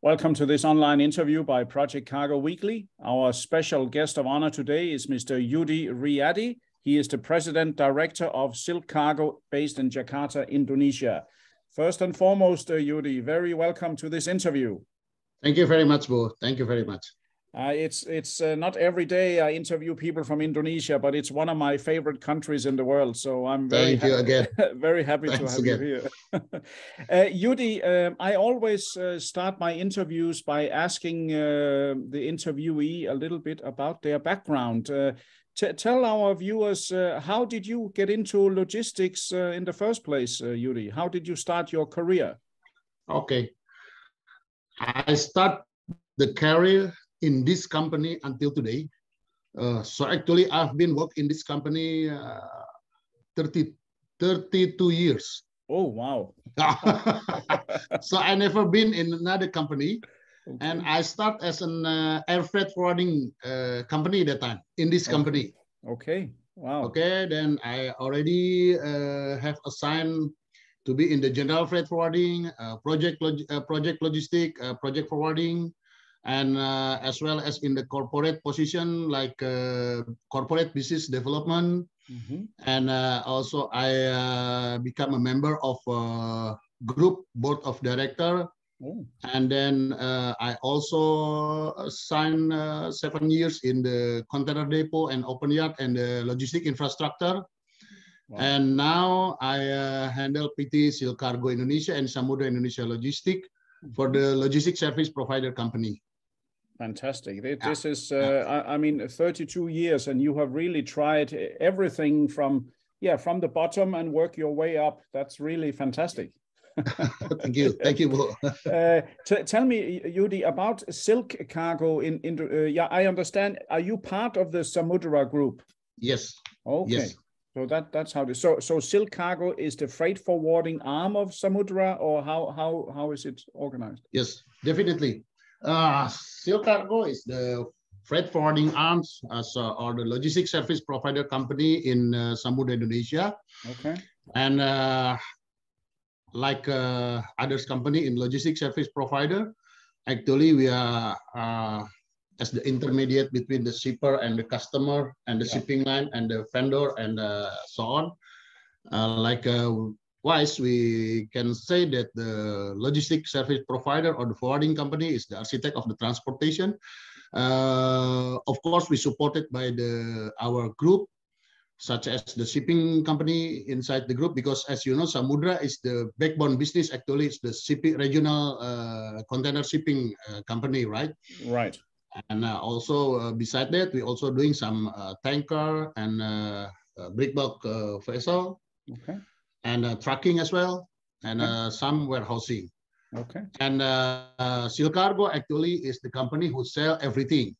Welcome to this online interview by Project Cargo Weekly. Our special guest of honor today is Mr. Yudi Riyadi. He is the President Director of Silkargo based in Jakarta, Indonesia. First and foremost, Yudi, very welcome to this interview. Thank you very much, Bo. Thank you very much. It's not every day I interview people from Indonesia, but it's one of my favorite countries in the world. So I'm very very happy to have you here. Yudi, I always start my interviews by asking the interviewee a little bit about their background. Tell our viewers, how did you get into logistics in the first place, Yudi? How did you start your career? Okay. I start the career in this company until today. So actually, I've been working in this company 32 years. Oh, wow. So I never been in another company. Okay. And I start as an air freight forwarding company that time, in this company. Okay, wow. Okay, then I already have assigned to be in the general freight forwarding, project logistic, project forwarding, and as well as in the corporate position like corporate business development. Mm-hmm. And also I become a member of group board of director. Oh. And then I also signed 7 years in the container depot and open yard and the logistic infrastructure. Wow. And now I handle PT Silkargo Indonesia and Samudra Indonesia Logistic for the logistic service provider company. Fantastic. This is, I mean, 32 years, and you have really tried everything from the bottom and work your way up. That's really fantastic. Thank you. Thank you, Bo. Tell me, Yudi, about Silkargo I understand. Are you part of the Samudra group? Yes. Okay. Yes. So that's how this. So Silkargo is the freight forwarding arm of Samudra, or how is it organized? Yes, definitely. Silkargo is the freight forwarding arms or the logistics service provider company in Samudra, Indonesia. Okay. And like others company in logistics service provider, actually we are as the intermediate between the shipper and the customer and the shipping line and the vendor and so on. Wise, we can say that the logistics service provider or the forwarding company is the architect of the transportation. Of course, we supported by our group, such as the shipping company inside the group, because as you know, Samudra is the backbone business. Actually, it's the shipping regional container shipping company, right? Right. And also beside that, we also doing some tanker and break bulk vessel. Okay. And trucking as well, and some warehousing. Okay. And Silkargo actually is the company who sell everything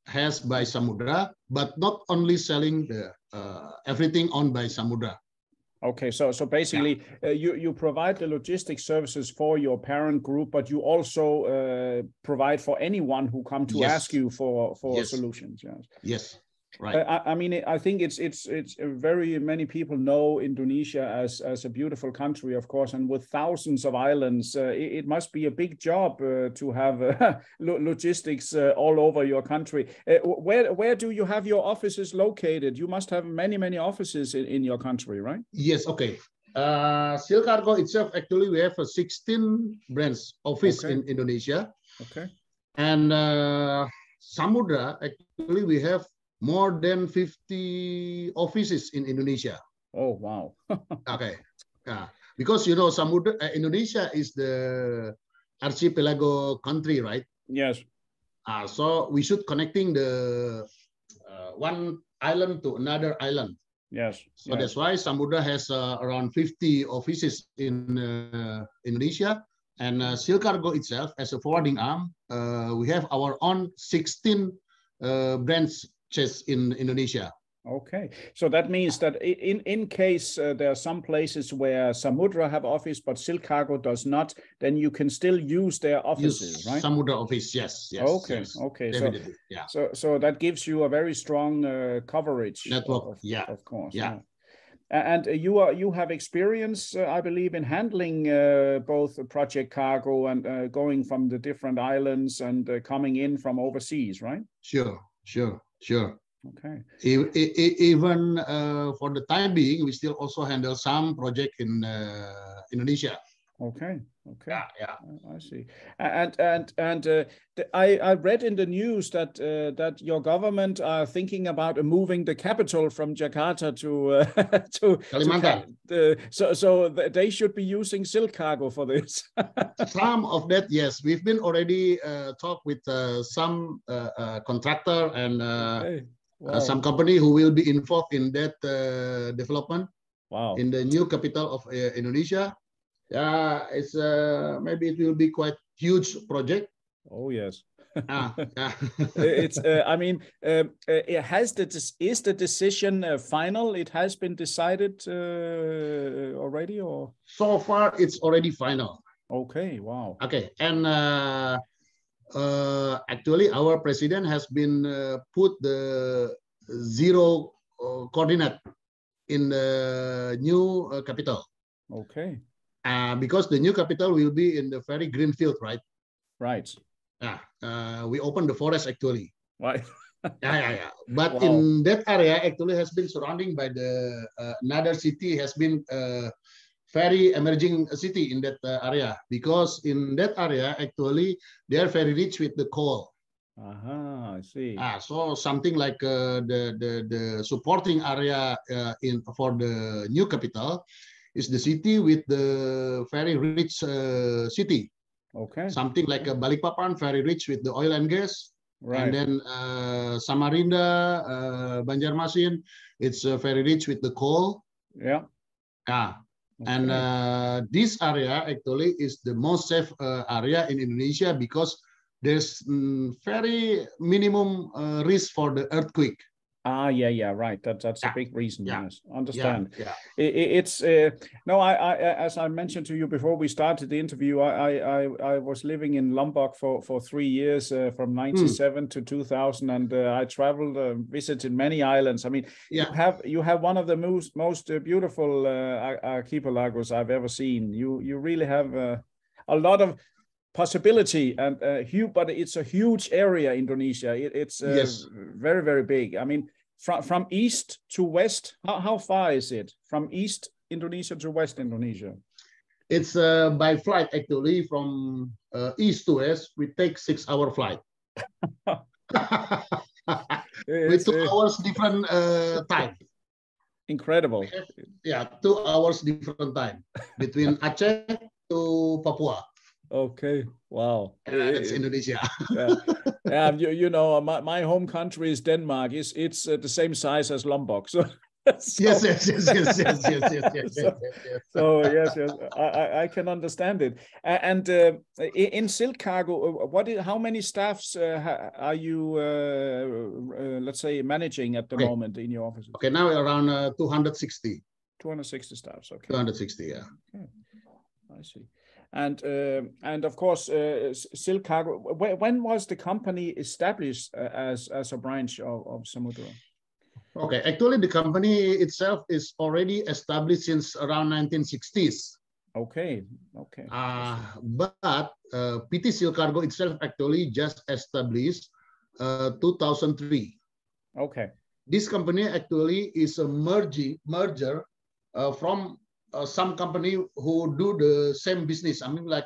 has by Samudra, but not only selling the everything owned by Samudra. Okay, so basically you provide the logistics services for your parent group, but you also provide for anyone who come to ask you for solutions. Yes. Yes. Right. I mean, I think it's very many people know Indonesia as a beautiful country, of course, and with thousands of islands, it must be a big job to have logistics all over your country. Where do you have your offices located? You must have many offices in your country, right? Yes. Okay. Silkargo itself, actually, we have a 16 branch office in Indonesia. Okay. And Samudra, actually, we have more than 50 offices in Indonesia. Oh, wow. Okay. Because, you know, Samudra, Indonesia is the archipelago country, right? Yes. So we should connecting the one island to another island. Yes. So that's why Samudra has around 50 offices in Indonesia. And Silkargo itself, as a forwarding arm, we have our own 16 branches in Indonesia. Okay, so that means that in case there are some places where Samudra have office but Silkargo does not, then you can still use their offices, right? Samudra office, yes. Okay, yes, okay. Definitely, So that gives you a very strong coverage network. Of course. Yeah. And you have experience, I believe, in handling both project cargo and going from the different islands and coming in from overseas, right? Sure. Okay. Even for the time being, we still also handle some project in Indonesia. Okay. Yeah. I see. And I read in the news that that your government are thinking about moving the capital from Jakarta to Kalimantan. So they should be using Silkargo for this. Some of that, yes. We've been already talk with some contractor and Okay. Wow. some company who will be involved in that development. Wow. In the new capital of Indonesia. Yeah, it's maybe it will be quite huge project. Oh yes. Yeah. It's I mean, is the decision final? It has been decided already, or so far it's already final. Okay. Wow. Okay, and actually our president has been put the zero coordinate in the new capital. Okay. Because the new capital will be in the very green field, right? Right. We opened the forest actually. Right. Yeah. But Wow. in that area actually has been surrounding by the another city has been very emerging city in that area, because in that area actually they are very rich with the coal. I see. So something like the supporting area for the new capital is the city with the very rich city. Okay. Something like a Balikpapan, very rich with the oil and gas. Right. And then Samarinda, Banjarmasin, it's very rich with the coal. Yeah. Okay. And this area actually is the most safe area in Indonesia, because there's very minimum risk for the earthquake. Yeah, right. That's a big reason. Yes, understand. Yeah. It's no. I as I mentioned to you before we started the interview, I was living in Lombok for 3 years from 97 to 2000, and I traveled, visited many islands. I mean, you have one of the most beautiful archipelagos I've ever seen. You really have a lot of possibility and but it's a huge area, Indonesia. It's very, very big. I mean, from east to west, how far is it from East Indonesia to West Indonesia? It's by flight actually from east to west. We take 6-hour flight. With 2 hours different time. Incredible. 2 hours different time between Aceh to Papua. Okay. Wow. It's Indonesia. You know, my home country is Denmark. It's the same size as Lombok. So yes. So yes, I can understand it. And in Silkargo, how many staffs are you, let's say, managing at the moment in your offices? Okay, now around 260. 260 staffs. Okay. 260. Yeah. Okay. I see. And of course, Silkargo. When was the company established as a branch of Samudra? Okay, actually, the company itself is already established since around 1960s. Okay. But PT Silkargo itself actually just established 2003. Okay. This company actually is a merger from some company who do the same business. I mean, like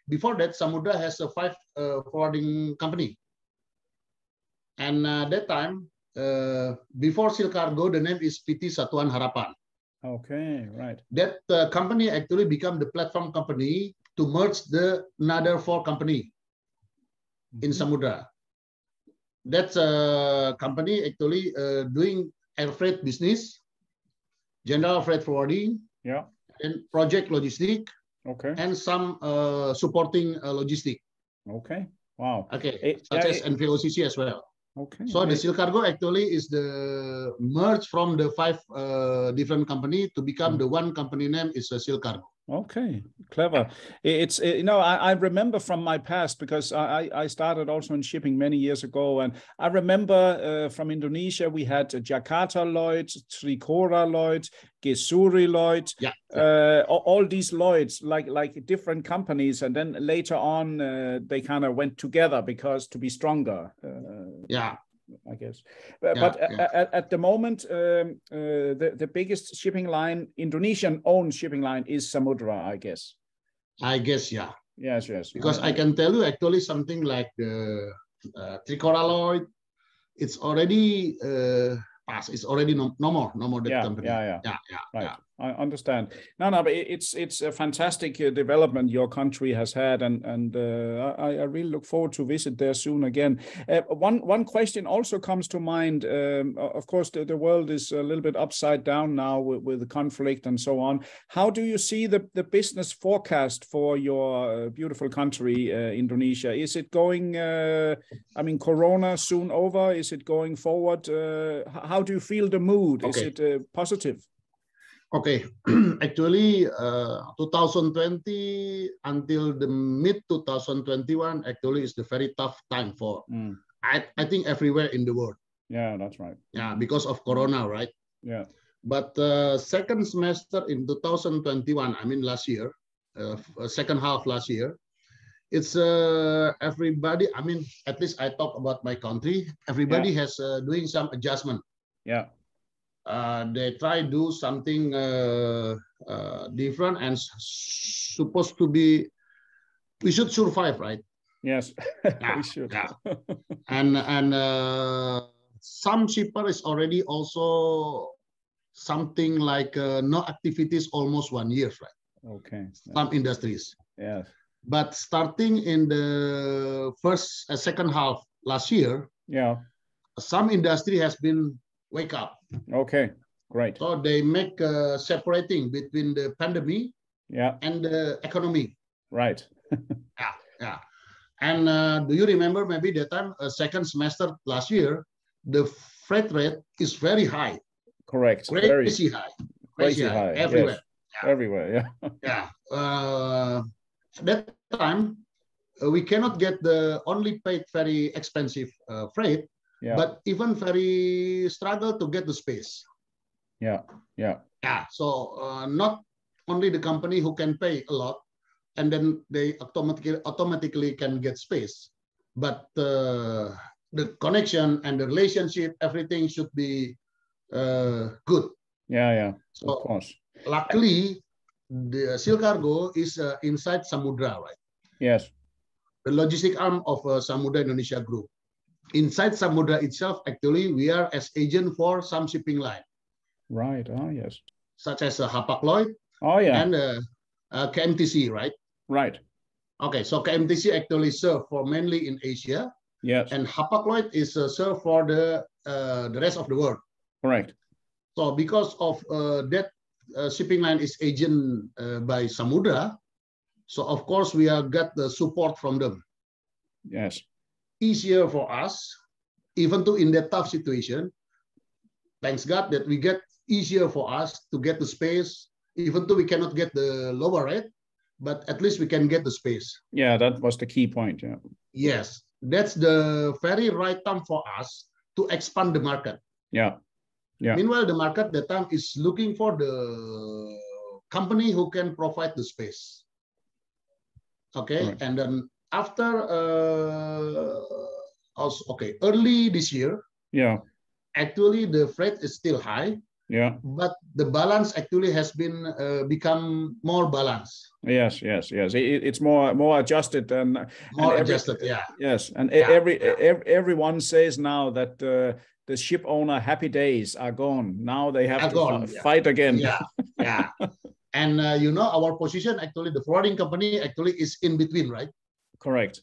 before that, Samudra has a 5 forwarding company, and that time before Silkargo, the name is PT Satuan Harapan. Okay, right. That company actually become the platform company to merge the another 4 company in Samudra. That's a company actually doing air freight business, general freight forwarding, and project logistic, and some supporting logistic. Okay. Wow. Okay. Such as NVOCC as well. Okay. So the Silkargo actually is the merge from the 5 different company to become the one company name is Silkargo. Okay, clever. It's you know, I remember from my past, because I started also in shipping many years ago, and I remember from Indonesia we had Jakarta Lloyd, Tricora Lloyd, Gesuri Lloyd, all these Lloyds, like different companies, and then later on they kind of went together because to be stronger. I guess. But at the moment, the biggest shipping line, Indonesian-owned shipping line, is Samudra, I guess. I guess, yeah. Yes, yes. Because I can tell you actually something like the Tricora Lloyd, it's already passed. It's already no more that company. Right. Yeah. I understand. No, but it's a fantastic development your country has had, and I really look forward to visit there soon again. One question also comes to mind. Of course, the world is a little bit upside down now with the conflict and so on. How do you see the business forecast for your beautiful country, Indonesia? Is it going? I mean, Corona soon over. Is it going forward? How do you feel the mood? Okay. Is it positive? Okay, actually, 2020 until the mid 2021 actually is the very tough time for I think everywhere in the world. Yeah, that's right. Yeah, because of Corona, right? Yeah. But second semester in 2021, I mean last year, second half last year, it's everybody. I mean, at least I talk about my country. Everybody has doing some adjustment. Yeah. They try do something different and supposed to be. We should survive, right? Yes, we should. Yeah. and some shipper is already also something like no activities almost 1 year, right? Okay. Some industries. Yes. But starting in the second half last year, some industry has been wake up. Okay, great. So they make separating between the pandemic and the economy. Right. Yeah. And do you remember maybe that time, second semester last year, the freight rate is very high. Correct. Crazy high. Crazy high. Everywhere. Yes. Everywhere, yeah. That time, we cannot get the only paid very expensive freight, but even very struggle to get the space. Yeah. So not only the company who can pay a lot, and then they automatically can get space, but the connection and the relationship, everything should be good. Yeah. So of course. Luckily, the Silkargo is inside Samudra, right? Yes. The logistic arm of Samudra Indonesia Group. Inside Samudra itself, actually, we are as agent for some shipping line. Right. Oh, yes. Such as Hapag-Lloyd. Oh, yeah. And KMTC, right? Right. Okay, so KMTC actually serve for mainly in Asia. Yes. And Hapag-Lloyd is served for the rest of the world. Correct. So because of that shipping line is agent by Samudra, so of course we are got the support from them. Yes. Easier for us, even though in that tough situation, thanks God that we get easier for us to get the space, even though we cannot get the lower rate, but at least we can get the space. Yeah, that was the key point. Yeah. Yes, that's the very right time for us to expand the market. Yeah. Meanwhile, the market that time is looking for the company who can provide the space. Okay, right. And then after early this year, actually the freight is still high. Yeah, but the balance actually has been become more balanced. Yes. It's more adjusted and adjusted. Yeah. Yes, and everyone says now that the ship owner happy days are gone. Now they have to fight again. Yeah. And our position actually, the forwarding company actually is in between, right? Correct.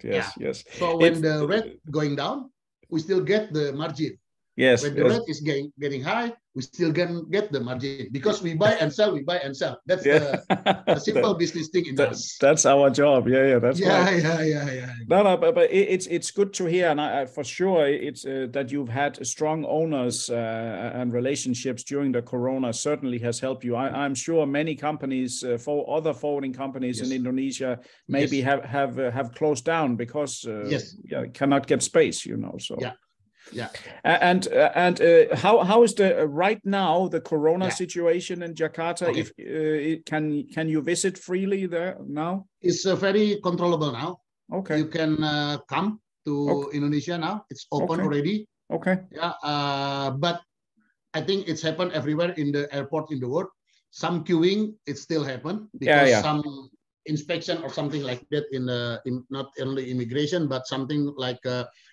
Yes. So when the rate going down, we still get the margin. Yes. When the rate is getting high, we still can get the margin because we buy and sell, we buy and sell. That's the simple business thing in us. That's our job. Yeah, that's right. Yeah. No, but it's good to hear, and I for sure it's that you've had strong owners and relationships during the Corona certainly has helped you. I'm sure many companies, for other forwarding companies in Indonesia, maybe have closed down because cannot get space, you know. So yeah. And how is the right now the Corona situation in Jakarta? Okay. If can you visit freely there now? It's very controllable now. Okay. You can come to Indonesia now. It's open already. Okay. Yeah. But I think it's happened everywhere in the airport in the world. Some queuing, it still happen because some inspection or something like that in not only immigration but something like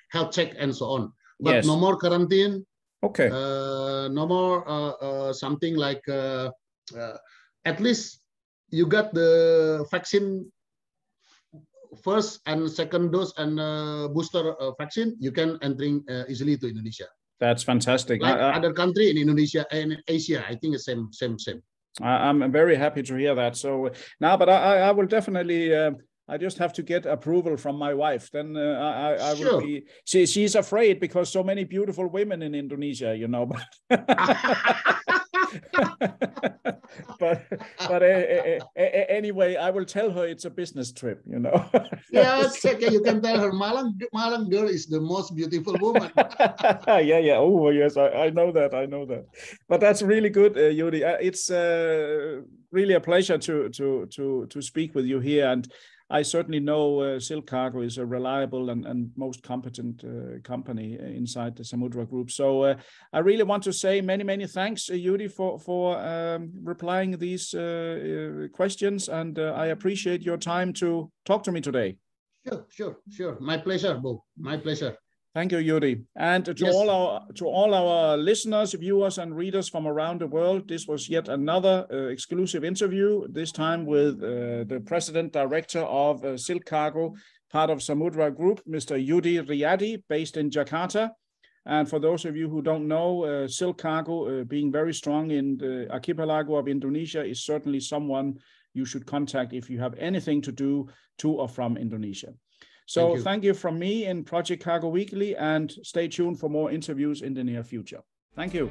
health check and so on. But no more quarantine. Okay. No more something like at least you got the vaccine first and second dose and booster vaccine. You can entering easily to Indonesia. That's fantastic. Like other country in Indonesia and Asia, I think it's same. I'm very happy to hear that. So now, but I will definitely. I just have to get approval from my wife. Then I will be. She's afraid because so many beautiful women in Indonesia, you know. but anyway, I will tell her it's a business trip, you know. It's okay. You can tell her Malang girl is the most beautiful woman. Yeah. Oh yes, I know that. But that's really good, Yudi. It's really a pleasure to speak with you here, and I certainly know Silkargo is a reliable and most competent company inside the Samudra Group. So I really want to say many thanks, Yudi, for replying these questions, and I appreciate your time to talk to me today. Sure. My pleasure, Bo. My pleasure. Thank you, Yudi. And to all our listeners, viewers, and readers from around the world, this was yet another exclusive interview, this time with the President Director of Silkargo, part of Samudra Group, Mr. Yudi Riyadi, based in Jakarta. And for those of you who don't know, Silkargo, being very strong in the archipelago of Indonesia, is certainly someone you should contact if you have anything to do to or from Indonesia. So thank you from me in Project Cargo Weekly, and stay tuned for more interviews in the near future. Thank you.